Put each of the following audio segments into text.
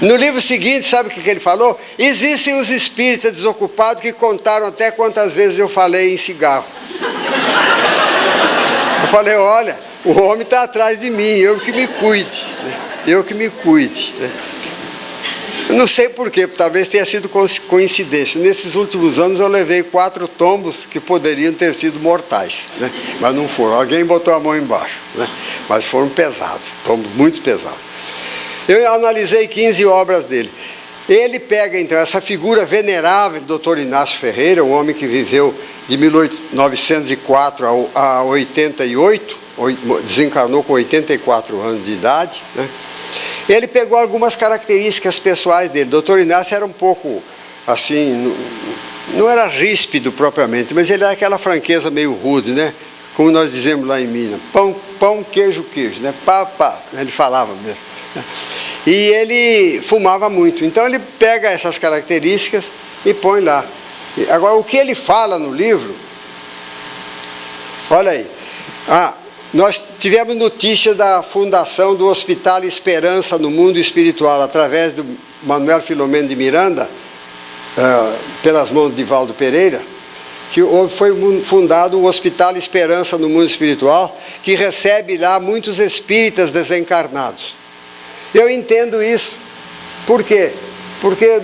No livro seguinte, sabe o que ele falou? Existem os espíritas desocupados que contaram até quantas vezes eu falei em cigarro. Eu falei, olha, o homem está atrás de mim, eu que me cuide, né? Eu que me cuide, né? Eu não sei porquê, talvez tenha sido coincidência. Nesses últimos anos eu levei 4 tombos que poderiam ter sido mortais, né? Mas não foram. Alguém botou a mão embaixo, né? Mas foram pesados, tombos muito pesados. Eu analisei 15 obras dele. Ele pega então essa figura venerável do Dr. Inácio Ferreira, um homem que viveu de 1904 a 88, desencarnou com 84 anos de idade, né? Ele pegou algumas características pessoais dele. O Dr. Inácio era um pouco, assim, não era ríspido propriamente, mas ele era aquela franqueza meio rude, né? Como nós dizemos lá em Minas, pão, queijo, né? Pá, ele falava mesmo, né? E ele fumava muito. Então ele pega essas características e põe lá. Agora, o que ele fala no livro, olha aí. Nós tivemos notícia da fundação do Hospital Esperança no Mundo Espiritual, através do Manuel Filomeno de Miranda, pelas mãos de Divaldo Pereira, que foi fundado o Hospital Esperança no Mundo Espiritual, que recebe lá muitos espíritas desencarnados. Eu entendo isso. Por quê? Porque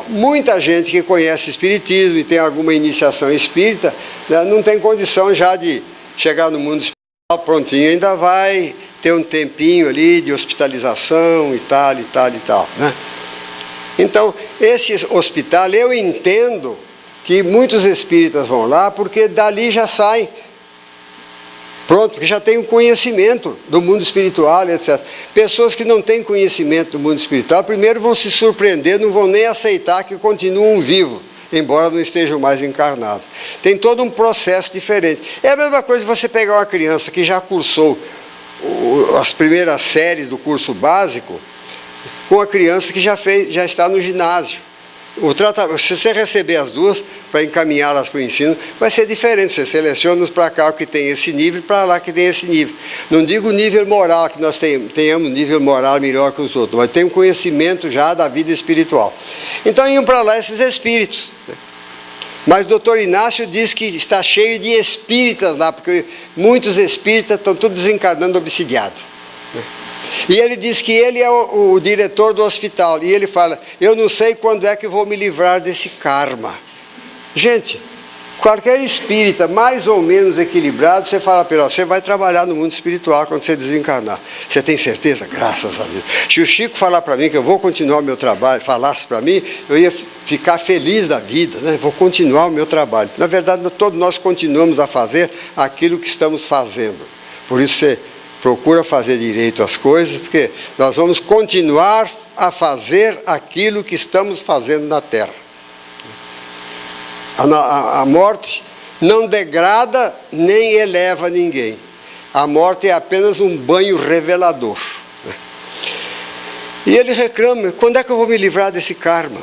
muita gente que conhece espiritismo e tem alguma iniciação espírita, né, não tem condição já de chegar no mundo espiritual prontinho, ainda vai ter um tempinho ali de hospitalização e tal, né? Então, esse hospital, eu entendo que muitos espíritas vão lá, porque dali já saem pronto, porque já tem um conhecimento do mundo espiritual, etc. Pessoas que não têm conhecimento do mundo espiritual, primeiro vão se surpreender, não vão nem aceitar que continuam vivos, embora não estejam mais encarnados. Tem todo um processo diferente. É a mesma coisa você pegar uma criança que já cursou as primeiras séries do curso básico, com a criança que já está no ginásio. Se você receber as duas, para encaminhá-las para o ensino, vai ser diferente. Você seleciona para cá o que tem esse nível, para lá que tem esse nível. Não digo nível moral, que nós tenhamos nível moral melhor que os outros, mas tem um conhecimento já da vida espiritual. Então iam para lá esses espíritos. Mas o doutor Inácio diz que está cheio de espíritas lá, porque muitos espíritas estão todos desencarnando obsidiados. E ele diz que ele é o diretor do hospital. E ele fala, eu não sei quando é que vou me livrar desse karma. Gente, qualquer espírita mais ou menos equilibrado, você fala para ele, você vai trabalhar no mundo espiritual quando você desencarnar. Você tem certeza? Graças a Deus. Se o Chico falar para mim que eu vou continuar o meu trabalho, falasse para mim, eu ia ficar feliz da vida, né? Vou continuar o meu trabalho. Na verdade, todos nós continuamos a fazer aquilo que estamos fazendo. Por isso você procura fazer direito as coisas, porque nós vamos continuar a fazer aquilo que estamos fazendo na Terra. A morte não degrada nem eleva ninguém. A morte é apenas um banho revelador. E ele reclama, quando é que eu vou me livrar desse karma?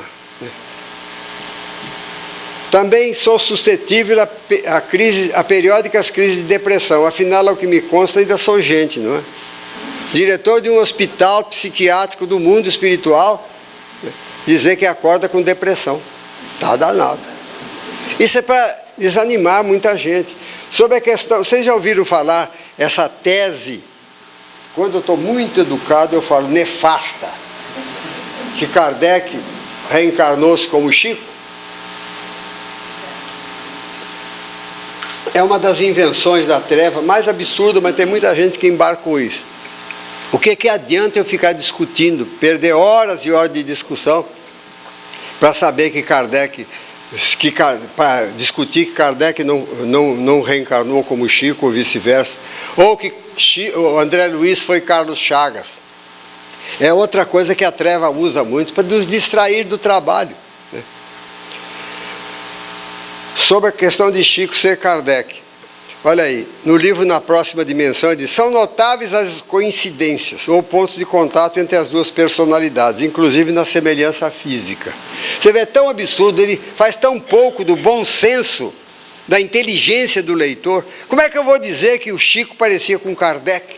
Também sou suscetível a periódicas crises de depressão. Afinal, ao que me consta, ainda sou gente, não é? Diretor de um hospital psiquiátrico do mundo espiritual, dizer que acorda com depressão. Está danado. Isso é para desanimar muita gente. Sobre a questão, vocês já ouviram falar essa tese? Quando eu estou muito educado, eu falo nefasta, que Kardec reencarnou-se como Chico. É uma das invenções da treva, mais absurda, mas tem muita gente que embarca com isso. O que adianta eu ficar discutindo, perder horas e horas de discussão, para saber que Kardec, para discutir que Kardec não reencarnou como Chico, ou vice-versa, ou que o André Luiz foi Carlos Chagas. É outra coisa que a treva usa muito, para nos distrair do trabalho. Sobre a questão de Chico ser Kardec. Olha aí, no livro Na Próxima Dimensão, ele diz, são notáveis as coincidências, ou pontos de contato entre as duas personalidades, inclusive na semelhança física. Você vê, é tão absurdo, ele faz tão pouco do bom senso, da inteligência do leitor. Como é que eu vou dizer que o Chico parecia com Kardec?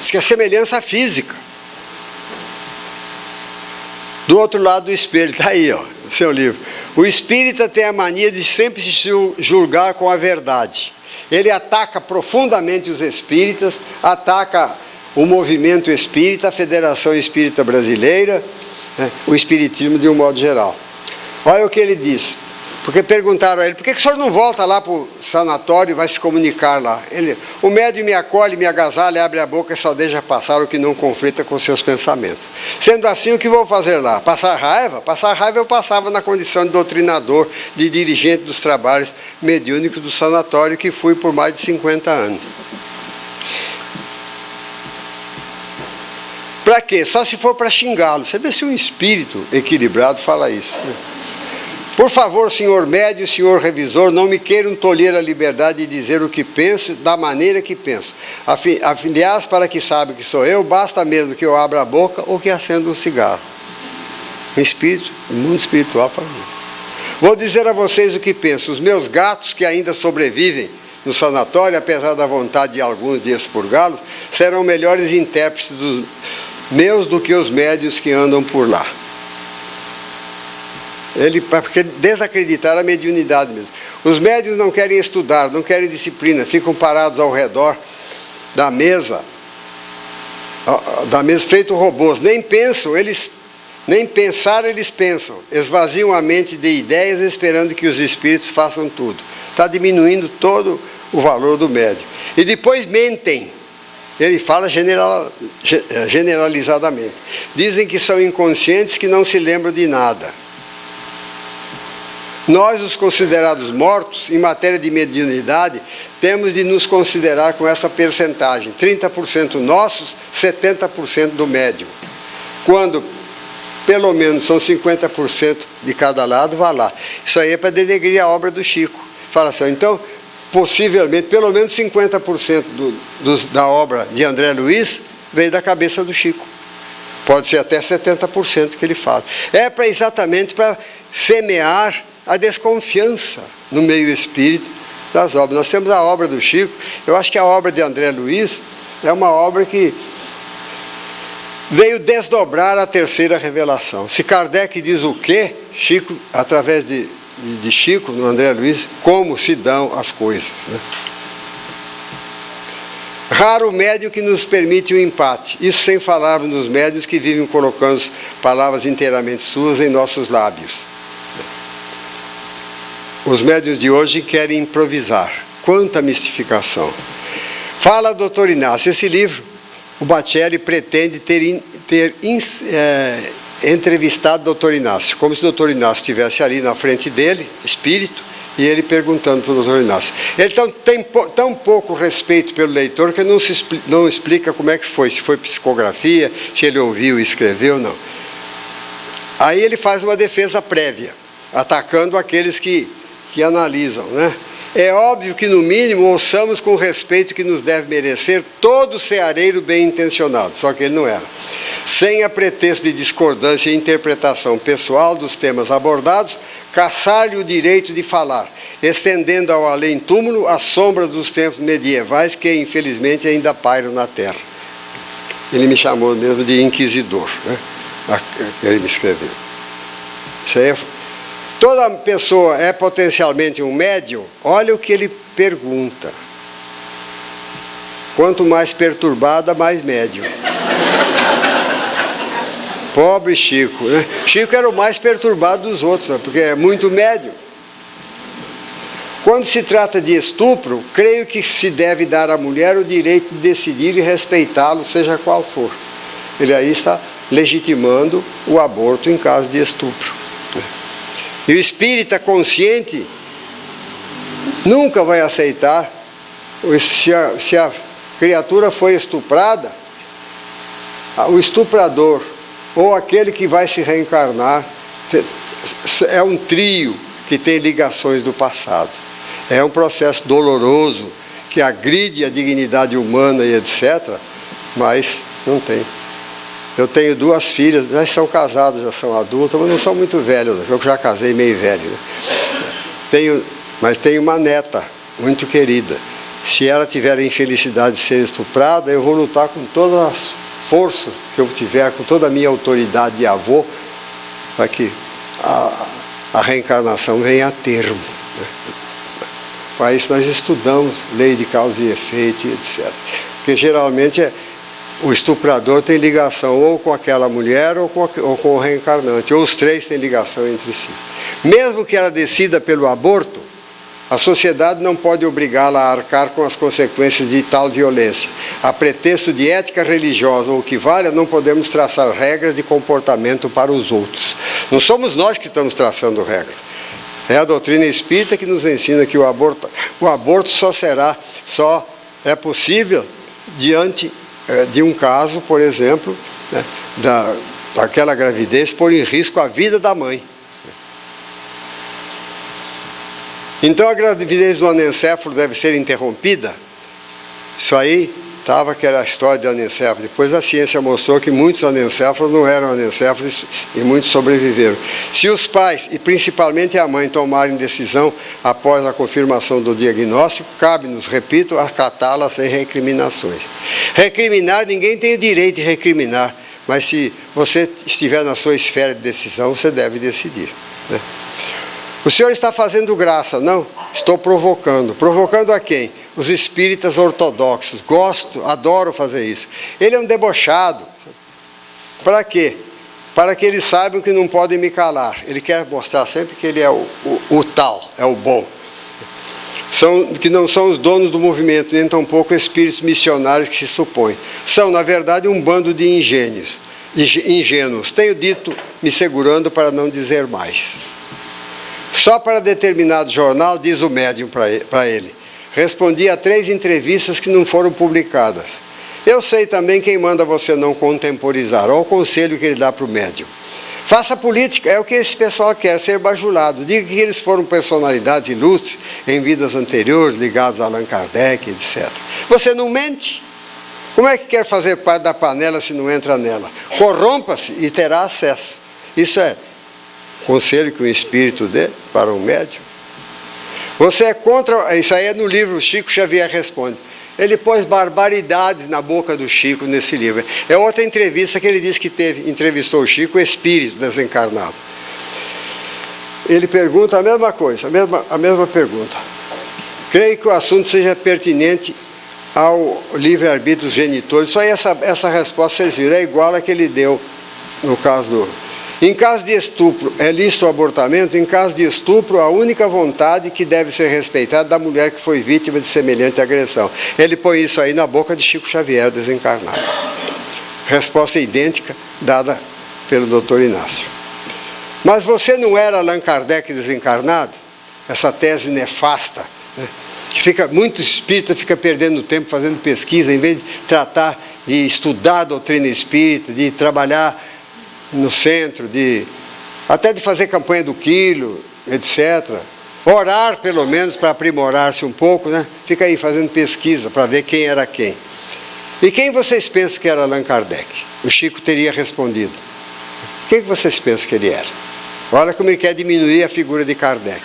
Diz que é semelhança física. Do outro lado do espelho, está aí, ó, o seu livro. O espírita tem a mania de sempre se julgar com a verdade. Ele ataca profundamente os espíritas, ataca o movimento espírita, a Federação Espírita Brasileira, né, o espiritismo de um modo geral. Olha o que ele diz. Porque perguntaram a ele, por que o senhor não volta lá para o sanatório e vai se comunicar lá? O médium me acolhe, me agasalha, abre a boca e só deixa passar o que não conflita com seus pensamentos. Sendo assim, o que vou fazer lá? Passar raiva? Passar raiva eu passava na condição de doutrinador, de dirigente dos trabalhos mediúnicos do sanatório, que fui por mais de 50 anos. Para quê? Só se for para xingá-lo. Você vê se um espírito equilibrado fala isso, né? Por favor, senhor médium, senhor revisor, não me queiram tolher a liberdade de dizer o que penso, da maneira que penso. Aliás, para que sabe que sou eu, basta mesmo que eu abra a boca ou que acenda um cigarro. O espírito, o mundo espiritual para mim. Vou dizer a vocês o que penso. Os meus gatos que ainda sobrevivem no sanatório, apesar da vontade de alguns de expurgá-los, serão melhores intérpretes dos meus do que os médios que andam por lá. Porque desacreditar a mediunidade mesmo. Os médiuns não querem estudar, não querem disciplina, ficam parados ao redor da mesa feito robôs, nem pensar eles pensam, esvaziam a mente de ideias esperando que os espíritos façam tudo. Está diminuindo todo o valor do médium. E depois mentem. Ele fala generalizadamente. Dizem que são inconscientes, que não se lembram de nada. Nós, os considerados mortos, em matéria de mediunidade, temos de nos considerar com essa percentagem, 30% nossos, 70% do médium. Quando, pelo menos, são 50% de cada lado, vá lá. Isso aí é para denegrir a obra do Chico. Fala assim, então, possivelmente, pelo menos 50% da obra de André Luiz veio da cabeça do Chico. Pode ser até 70% que ele fala. É exatamente para semear a desconfiança no meio espírita das obras. Nós temos a obra do Chico, eu acho que a obra de André Luiz é uma obra que veio desdobrar a terceira revelação. Se Kardec diz o quê, Chico, através de Chico, no André Luiz, como se dão as coisas, né? Raro o médium que nos permite o empate, isso sem falarmos nos médiuns que vivem colocando palavras inteiramente suas em nossos lábios. Os médiuns de hoje querem improvisar. Quanta mistificação. Fala, doutor Inácio, esse livro, o Bacelli pretende ter entrevistado o doutor Inácio, como se o doutor Inácio estivesse ali na frente dele, espírito, e ele perguntando para o doutor Inácio. Ele tem tão pouco respeito pelo leitor que não explica como é que foi, se foi psicografia, se ele ouviu e escreveu, não. Aí ele faz uma defesa prévia, atacando aqueles que analisam, né? É óbvio que, no mínimo, ouçamos com o respeito que nos deve merecer todo ceareiro bem intencionado, só que ele não era. Sem a pretexto de discordância e interpretação pessoal dos temas abordados, caçar-lhe o direito de falar, estendendo ao além-túmulo as sombras dos tempos medievais que, infelizmente, ainda pairam na terra. Ele me chamou mesmo de inquisidor, né? Ele me escreveu. Isso aí toda pessoa é potencialmente um médium, olha o que ele pergunta. Quanto mais perturbada, mais médium. Pobre Chico, né? Chico era o mais perturbado dos outros, né? Porque é muito médium. Quando se trata de estupro, creio que se deve dar à mulher o direito de decidir e respeitá-lo, seja qual for. Ele aí está legitimando o aborto em caso de estupro. E o espírita consciente nunca vai aceitar, se a criatura foi estuprada, o estuprador ou aquele que vai se reencarnar é um trio que tem ligações do passado. É um processo doloroso que agride a dignidade humana e etc., mas não tem. Eu tenho 2 filhas, já são casadas, já são adultas, mas não são muito velhas, eu já casei meio velho, né? Mas tenho uma neta muito querida. Se ela tiver a infelicidade de ser estuprada, eu vou lutar com todas as forças que eu tiver, com toda a minha autoridade de avô, para que a reencarnação venha a termo. Né? Para isso nós estudamos lei de causa e efeito, etc. Porque geralmente o estuprador tem ligação ou com aquela mulher ou com o reencarnante, ou os três têm ligação entre si. Mesmo que ela decida pelo aborto, a sociedade não pode obrigá-la a arcar com as consequências de tal violência. A pretexto de ética religiosa ou o que valha, não podemos traçar regras de comportamento para os outros. Não somos nós que estamos traçando regras. É a doutrina espírita que nos ensina que o aborto só é possível diante de um caso, por exemplo, né, daquela gravidez pôr em risco a vida da mãe. Então a gravidez do anencéfalo deve ser interrompida? Isso aí estava aquela história de anencéfalo. Depois a ciência mostrou que muitos anencéfalos não eram anencéfalos e muitos sobreviveram. Se os pais, e principalmente a mãe, tomarem decisão após a confirmação do diagnóstico, cabe-nos, repito, acatá-la sem recriminações. Recriminar, ninguém tem o direito de recriminar, mas se você estiver na sua esfera de decisão, você deve decidir, né? O senhor está fazendo graça. Não, estou provocando. Provocando a quem? Os espíritas ortodoxos. Gosto, adoro fazer isso. Ele é um debochado. Para quê? Para que eles saibam que não podem me calar. Ele quer mostrar sempre que ele é o tal, é o bom. Que não são os donos do movimento, nem tampouco espíritos missionários que se supõem. São, na verdade, um bando de ingênuos. Tenho dito, me segurando para não dizer mais. Só para determinado jornal, diz o médium para ele. Respondi a 3 entrevistas que não foram publicadas. Eu sei também quem manda você não contemporizar. Olha o conselho que ele dá para o médium. Faça política, é o que esse pessoal quer, ser bajulado. Diga que eles foram personalidades ilustres em vidas anteriores, ligados a Allan Kardec, etc. Você não mente? Como é que quer fazer parte da panela se não entra nela? Corrompa-se e terá acesso. Isso é conselho que o espírito dê para um médium. Você é contra, isso aí é no livro Chico Xavier Responde. Ele pôs barbaridades na boca do Chico nesse livro. É outra entrevista que ele disse que entrevistou o Chico, o espírito desencarnado. Ele pergunta a mesma coisa, a mesma pergunta. Creio que o assunto seja pertinente ao livre-arbítrio dos genitores. Só aí essa resposta, vocês viram, é igual a que ele deu no caso do... Em caso de estupro, é lícito o abortamento? Em caso de estupro, a única vontade que deve ser respeitada da mulher que foi vítima de semelhante agressão. Ele põe isso aí na boca de Chico Xavier, desencarnado. Resposta idêntica dada pelo Dr. Inácio. Mas você não era Allan Kardec desencarnado? Essa tese nefasta, né? Que muito espírita fica perdendo tempo fazendo pesquisa, em vez de tratar de estudar a doutrina espírita, de trabalhar no centro, até de fazer campanha do quilo, etc. Orar, pelo menos, para aprimorar-se um pouco, né? Fica aí fazendo pesquisa para ver quem era quem. E quem vocês pensam que era Allan Kardec? O Chico teria respondido. Quem vocês pensam que ele era? Olha como ele quer diminuir a figura de Kardec.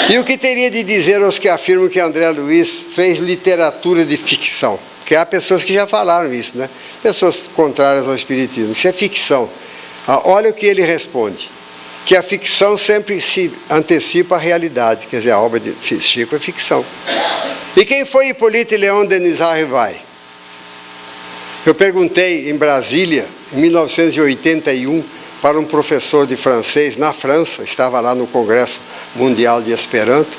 E o que teria de dizer aos que afirmam que André Luiz fez literatura de ficção? Porque há pessoas que já falaram isso, né? Pessoas contrárias ao espiritismo. Isso é ficção. Olha o que ele responde. Que a ficção sempre se antecipa à realidade. Quer dizer, a obra de Chico é ficção. E quem foi Hippolyte Léon Denis Arrivai? Eu perguntei em Brasília, em 1981, para um professor de francês na França, estava lá no Congresso Mundial de Esperanto.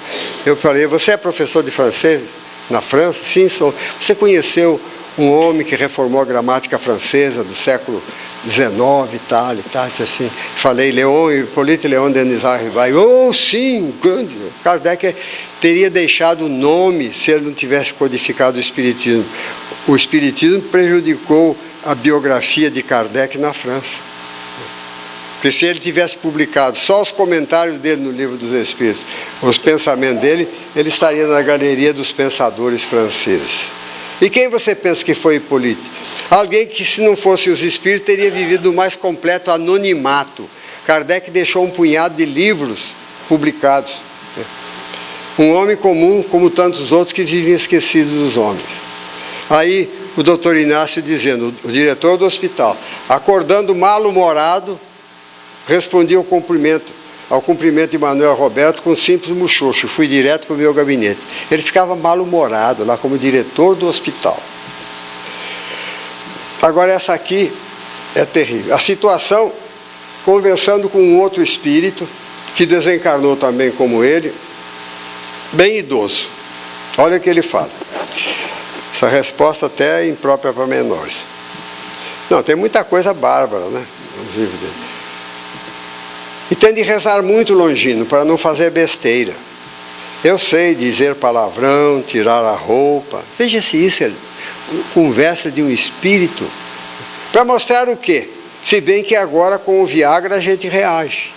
Eu falei, você é professor de francês na França? Sim, sou. Você conheceu um homem que reformou a gramática francesa do século XIX e tal, disse assim. Falei, Hippolyte Léon Denis Arrivai. Oh, sim, grande. Kardec teria deixado o nome se ele não tivesse codificado o Espiritismo. O Espiritismo prejudicou a biografia de Kardec na França. Porque se ele tivesse publicado só os comentários dele no Livro dos Espíritos, os pensamentos dele, ele estaria na galeria dos pensadores franceses. E quem você pensa que foi Hippolyte? Alguém que, se não fosse os espíritos, teria vivido o mais completo anonimato. Kardec deixou um punhado de livros publicados. Um homem comum, como tantos outros que vivem esquecidos dos homens. Aí o doutor Inácio dizendo, o diretor do hospital, acordando mal-humorado, respondi ao cumprimento de Manuel Roberto com um simples muxoxo. Fui direto para o meu gabinete. Ele ficava mal-humorado lá como diretor do hospital. Agora essa aqui é terrível. A situação, conversando com um outro espírito, que desencarnou também como ele, bem idoso. Olha o que ele fala. Essa resposta até é imprópria para menores. Não, tem muita coisa bárbara, né? Nos livros dele. E tem de rezar muito, Longino, para não fazer besteira. Eu sei dizer palavrão, tirar a roupa. Veja se isso é conversa de um espírito. Para mostrar o quê? Se bem que agora com o Viagra a gente reage.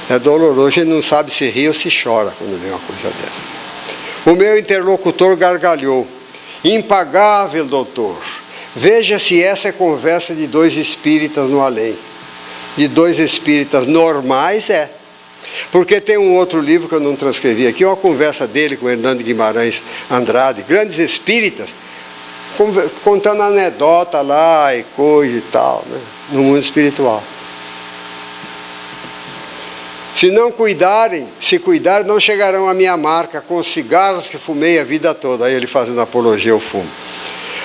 É doloroso, a gente não sabe se ri ou se chora quando vê uma coisa dessa. O meu interlocutor gargalhou. Impagável, doutor. Veja se essa é conversa de dois espíritas no além. De dois espíritas normais, é. Porque tem um outro livro que eu não transcrevi aqui, uma conversa dele com Hernando Guimarães Andrade, grandes espíritas, contando anedota lá e coisa e tal, né, no mundo espiritual. Se não cuidarem, se cuidarem, não chegarão à minha marca com os cigarros que fumei a vida toda. Aí ele fazendo apologia ao fumo.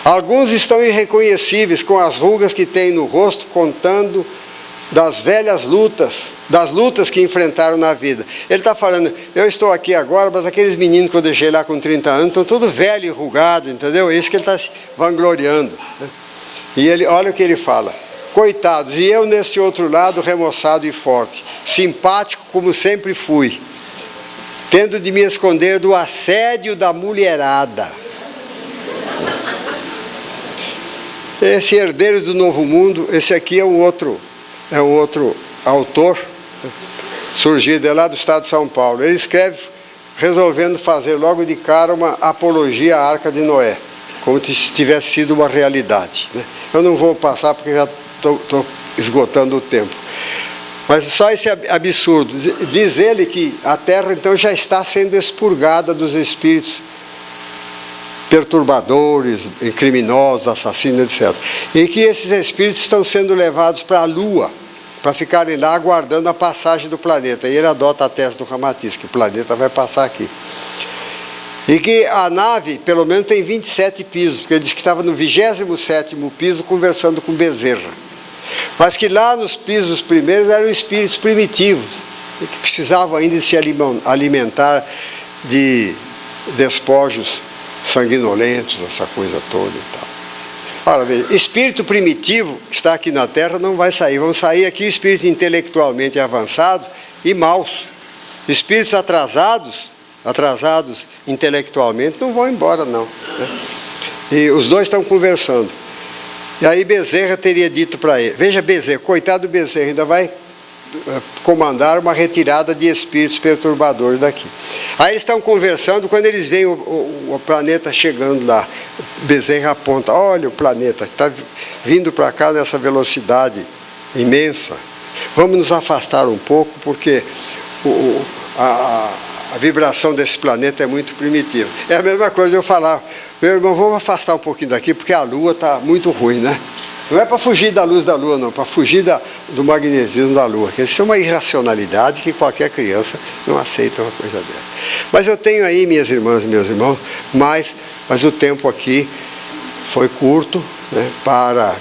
Alguns estão irreconhecíveis com as rugas que têm no rosto, contando das velhas lutas, das lutas que enfrentaram na vida. Ele está falando, eu estou aqui agora, mas aqueles meninos que eu deixei lá com 30 anos estão todos velhos e rugados, entendeu? É isso que ele está se vangloriando. Né? E ele, olha o que ele fala. Coitados, e eu nesse outro lado remoçado e forte, simpático como sempre fui, tendo de me esconder do assédio da mulherada. Esse Herdeiros do Novo Mundo, esse aqui é um outro autor, surgido lá do estado de São Paulo. Ele escreve resolvendo fazer logo de cara uma apologia à Arca de Noé, como se tivesse sido uma realidade. Né? Eu não vou passar porque já estou esgotando o tempo. Mas só esse absurdo. Diz ele que a Terra então já está sendo expurgada dos espíritos perturbadores, criminosos, assassinos, etc. E que esses espíritos estão sendo levados para a Lua, para ficarem lá aguardando a passagem do planeta. E ele adota a tese do Ramatiz, que o planeta vai passar aqui. E que a nave, pelo menos, tem 27 pisos, porque ele disse que estava no 27º piso conversando com Bezerra. Mas que lá nos pisos primeiros eram espíritos primitivos, que precisavam ainda de se alimentar de despojos sanguinolentos, essa coisa toda e tal. Olha, veja, espírito primitivo que está aqui na Terra não vai sair. Vão sair aqui espíritos intelectualmente avançados e maus. Espíritos atrasados intelectualmente, não vão embora, não. Né? E os dois estão conversando. E aí Bezerra teria dito para ele, veja Bezerra, coitado do Bezerra, ainda vai comandar uma retirada de espíritos perturbadores daqui. Aí eles estão conversando, quando eles veem o planeta chegando lá, Bezerra aponta, olha o planeta que está vindo para cá nessa velocidade imensa, vamos nos afastar um pouco, porque a vibração desse planeta é muito primitiva. É a mesma coisa eu falar, meu irmão, vamos afastar um pouquinho daqui, porque a Lua está muito ruim, né? Não é para fugir da luz da Lua, não, para fugir do magnetismo da Lua. Isso é uma irracionalidade que qualquer criança não aceita uma coisa dessa. Mas eu tenho aí, minhas irmãs e meus irmãos, mas o tempo aqui foi curto, né, para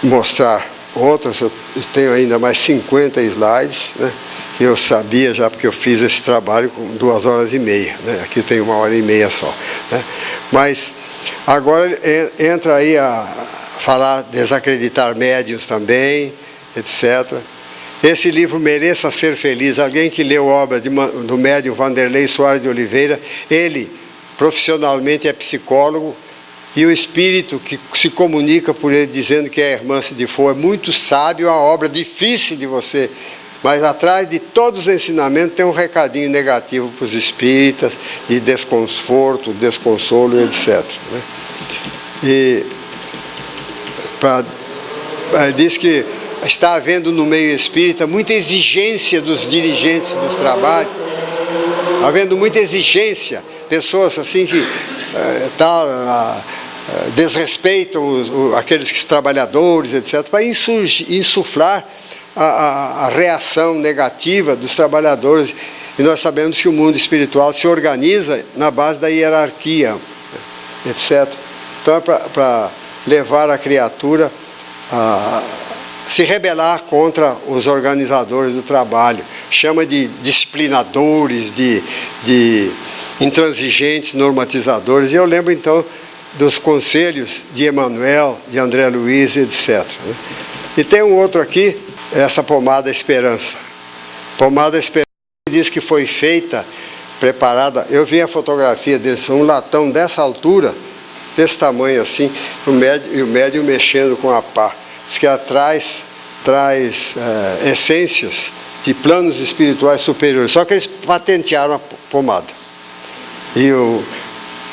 mostrar outras. Eu tenho ainda mais 50 slides, né? Eu sabia já, porque eu fiz esse trabalho com 2 horas e meia, né? Aqui tem 1 hora e meia só, né? Mas agora entra aí a falar, desacreditar médiuns também, etc. Esse livro Mereça Ser Feliz, alguém que leu obra do médium Vanderlei Soares de Oliveira, ele profissionalmente é psicólogo, e o espírito que se comunica por ele dizendo que é a irmã de For é muito sábio, uma obra difícil de você. Mas atrás de todos os ensinamentos tem um recadinho negativo para os espíritas, de desconforto, desconsolo, etc. Né? E diz que está havendo no meio espírita muita exigência dos dirigentes dos trabalhos, havendo muita exigência, pessoas assim que desrespeitam aqueles trabalhadores, etc., para insuflar a reação negativa dos trabalhadores. E nós sabemos que o mundo espiritual se organiza na base da hierarquia, etc. Então é para levar a criatura a se rebelar contra os organizadores do trabalho. Chama de disciplinadores, de intransigentes, normatizadores. E eu lembro então dos conselhos de Emmanuel, de André Luiz, etc. E tem um outro aqui, essa pomada Esperança. Pomada Esperança diz que foi feita, preparada. Eu vi a fotografia deles, um latão dessa altura, desse tamanho assim, e o médium mexendo com a pá. Diz que ela traz essências de planos espirituais superiores. Só que eles patentearam a pomada. E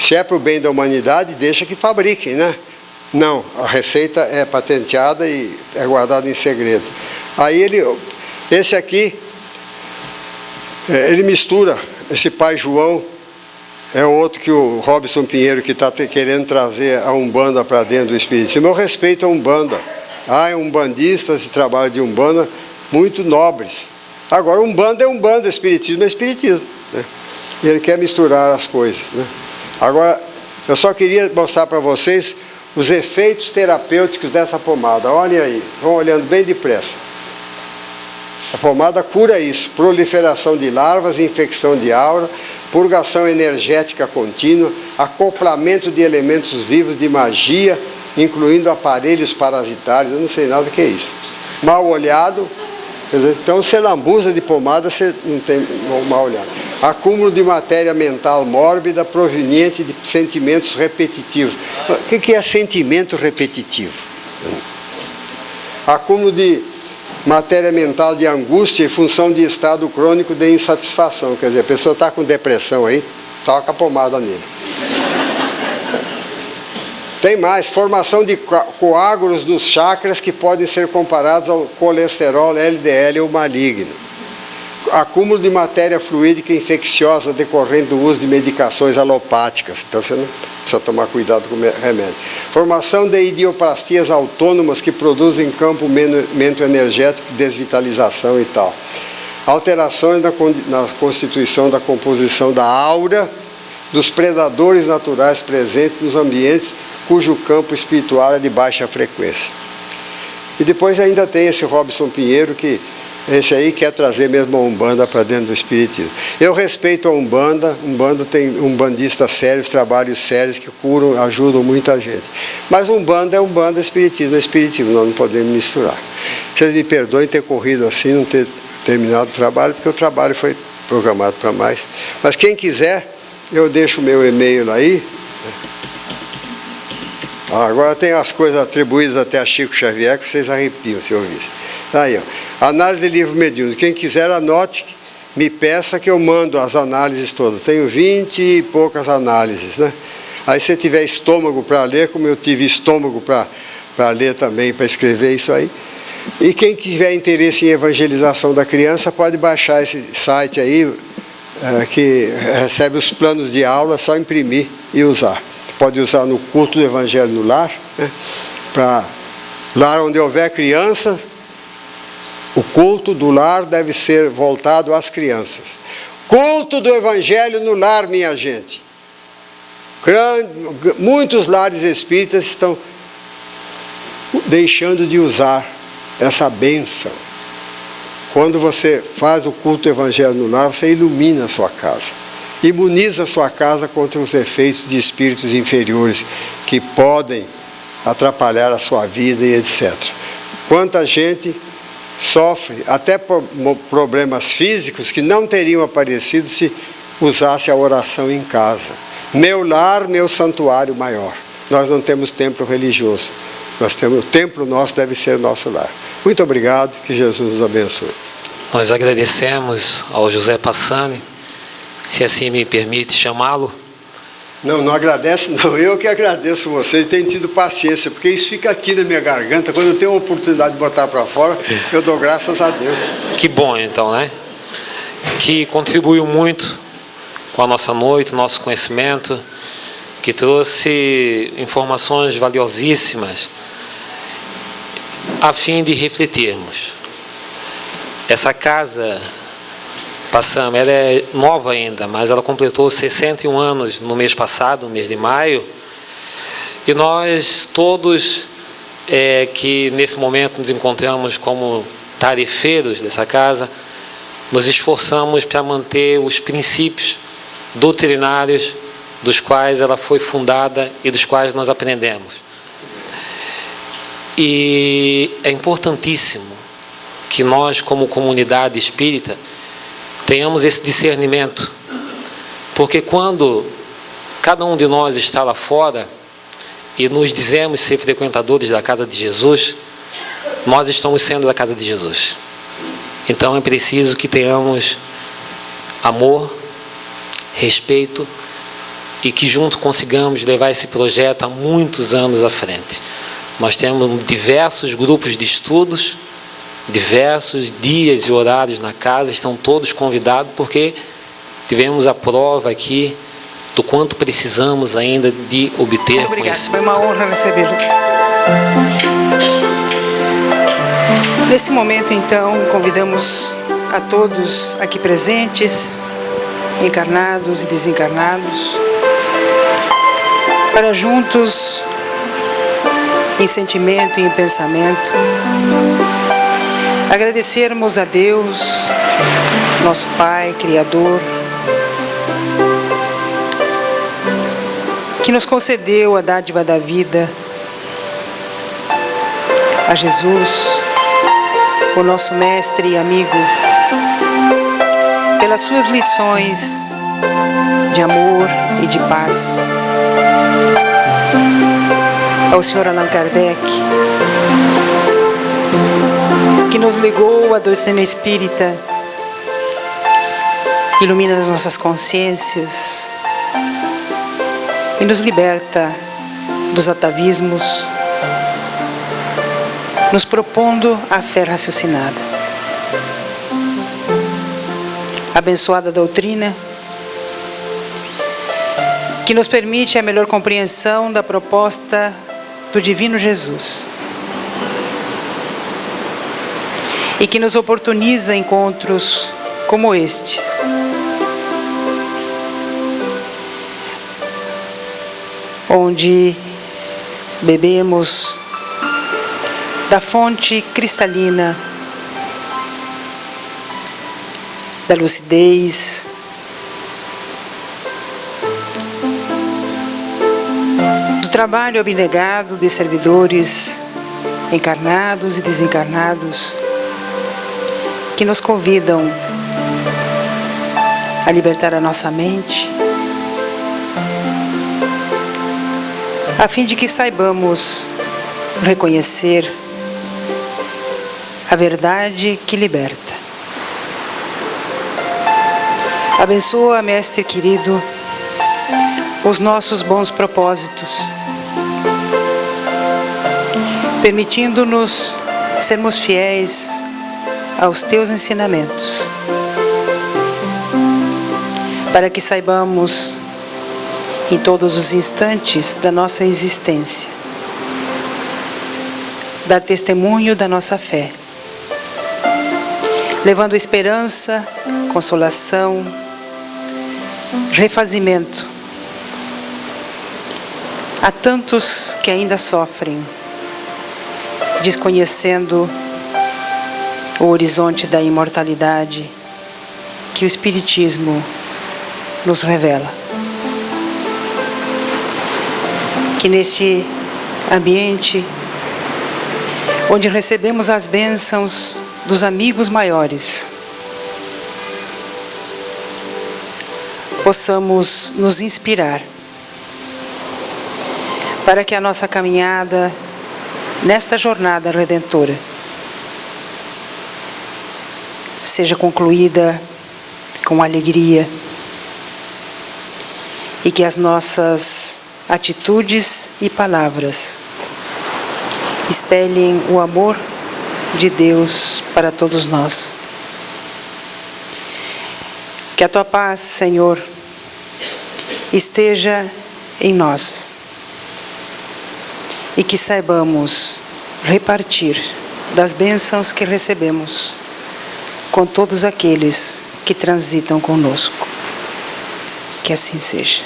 se é para o bem da humanidade, deixa que fabriquem, né? Não, a receita é patenteada e é guardada em segredo. Aí esse aqui, ele mistura, esse Pai João, é outro que o Robson Pinheiro, que está querendo trazer a Umbanda para dentro do Espiritismo. Eu respeito a Umbanda. Há umbandistas e trabalho de Umbanda muito nobres. Agora, Umbanda é Umbanda, Espiritismo é Espiritismo, né? E ele quer misturar as coisas, né? Agora, eu só queria mostrar para vocês os efeitos terapêuticos dessa pomada. Olhem aí, vão olhando bem depressa. A pomada cura isso: proliferação de larvas, infecção de aura, purgação energética contínua, acoplamento de elementos vivos de magia, incluindo aparelhos parasitários. Eu não sei nada do que é isso. Mal olhado, então você lambuza de pomada, você não tem mal olhado. Acúmulo de matéria mental mórbida proveniente de sentimentos repetitivos. O que é sentimento repetitivo? Acúmulo de matéria mental de angústia em função de estado crônico de insatisfação. Quer dizer, a pessoa está com depressão aí, toca a pomada nele. Tem mais, formação de coágulos dos chakras que podem ser comparados ao colesterol LDL ou maligno. Acúmulo de matéria fluídica infecciosa decorrente do uso de medicações alopáticas. Então você não precisa tomar cuidado com o remédio. Formação de idioplastias autônomas que produzem campo mento-energético, desvitalização e tal. Alterações na constituição da composição da aura dos predadores naturais presentes nos ambientes cujo campo espiritual é de baixa frequência. E depois ainda tem esse Robson Pinheiro, que esse aí quer trazer mesmo a Umbanda para dentro do Espiritismo. Eu respeito a Umbanda. Umbanda tem umbandistas sérios, trabalhos sérios que curam, ajudam muita gente. Mas Umbanda é Umbanda, Espiritismo é Espiritismo, nós não podemos misturar. Vocês me perdoem ter corrido assim, não ter terminado o trabalho, porque o trabalho foi programado para mais. Mas quem quiser, eu deixo o meu e-mail aí. Agora tem as coisas atribuídas até a Chico Xavier, que vocês arrepiam se ouvissem. Aí, ó. Análise de livro mediúnico. Quem quiser, anote, me peça que eu mando as análises todas. Tenho 20 e poucas análises, né? Aí se tiver estômago para ler, como eu tive estômago para ler também, para escrever isso aí. E quem tiver interesse em evangelização da criança, pode baixar esse site aí, que recebe os planos de aula, só imprimir e usar. Pode usar no culto do Evangelho no lar, né? Para lar onde houver criança, o culto do lar deve ser voltado às crianças. Culto do Evangelho no lar, minha gente. Muitos lares espíritas estão deixando de usar essa bênção. Quando você faz o culto do Evangelho no lar, você ilumina a sua casa. Imuniza a sua casa contra os efeitos de espíritos inferiores que podem atrapalhar a sua vida e etc. Quanta gente sofre até problemas físicos que não teriam aparecido se usasse a oração em casa. Meu lar, meu santuário maior. Nós não temos templo religioso. O templo nosso deve ser nosso lar. Muito obrigado, que Jesus nos abençoe. Nós agradecemos ao José Passani, se assim me permite chamá-lo. Não agradece não, eu que agradeço vocês, tenho tido paciência, porque isso fica aqui na minha garganta, quando eu tenho a oportunidade de botar para fora, eu dou graças a Deus. Que bom então, né? Que contribuiu muito com a nossa noite, nosso conhecimento, que trouxe informações valiosíssimas a fim de refletirmos. Essa casa, passamos, ela é nova ainda, mas ela completou 61 anos no mês passado, no mês de maio, e nós todos que nesse momento nos encontramos como tarefeiros dessa casa, nos esforçamos para manter os princípios doutrinários dos quais ela foi fundada e dos quais nós aprendemos. E é importantíssimo que nós, como comunidade espírita, tenhamos esse discernimento, porque quando cada um de nós está lá fora e nos dizemos ser frequentadores da casa de Jesus, nós estamos sendo da casa de Jesus. Então é preciso que tenhamos amor, respeito e que juntos consigamos levar esse projeto há muitos anos à frente. Nós temos diversos grupos de estudos, diversos dias e horários na casa, estão todos convidados, porque tivemos a prova aqui do quanto precisamos ainda de obter conhecimento. Foi uma honra recebê-lo. Nesse momento, então, convidamos a todos aqui presentes, encarnados e desencarnados, para juntos, em sentimento e em pensamento, agradecermos a Deus, nosso Pai, Criador, que nos concedeu a dádiva da vida, a Jesus, o nosso mestre e amigo, pelas suas lições de amor e de paz, ao Sr. Allan Kardec, que nos legou a doutrina espírita, ilumina as nossas consciências e nos liberta dos atavismos, nos propondo a fé raciocinada. Abençoada doutrina, que nos permite a melhor compreensão da proposta do Divino Jesus e que nos oportuniza encontros como estes, onde bebemos da fonte cristalina da lucidez, do trabalho abnegado de servidores encarnados e desencarnados que nos convidam a libertar a nossa mente, a fim de que saibamos reconhecer a verdade que liberta. Abençoa, Mestre querido, os nossos bons propósitos, permitindo-nos sermos fiéis aos teus ensinamentos, para que saibamos, em todos os instantes da nossa existência, dar testemunho da nossa fé, levando esperança, consolação, refazimento a tantos que ainda sofrem, desconhecendo o horizonte da imortalidade que o Espiritismo nos revela. Que neste ambiente, onde recebemos as bênçãos dos amigos maiores, possamos nos inspirar para que a nossa caminhada nesta jornada redentora seja concluída com alegria e que as nossas atitudes e palavras espelhem o amor de Deus para todos nós. Que a tua paz, Senhor, esteja em nós e que saibamos repartir das bênçãos que recebemos com todos aqueles que transitam conosco. Que assim seja.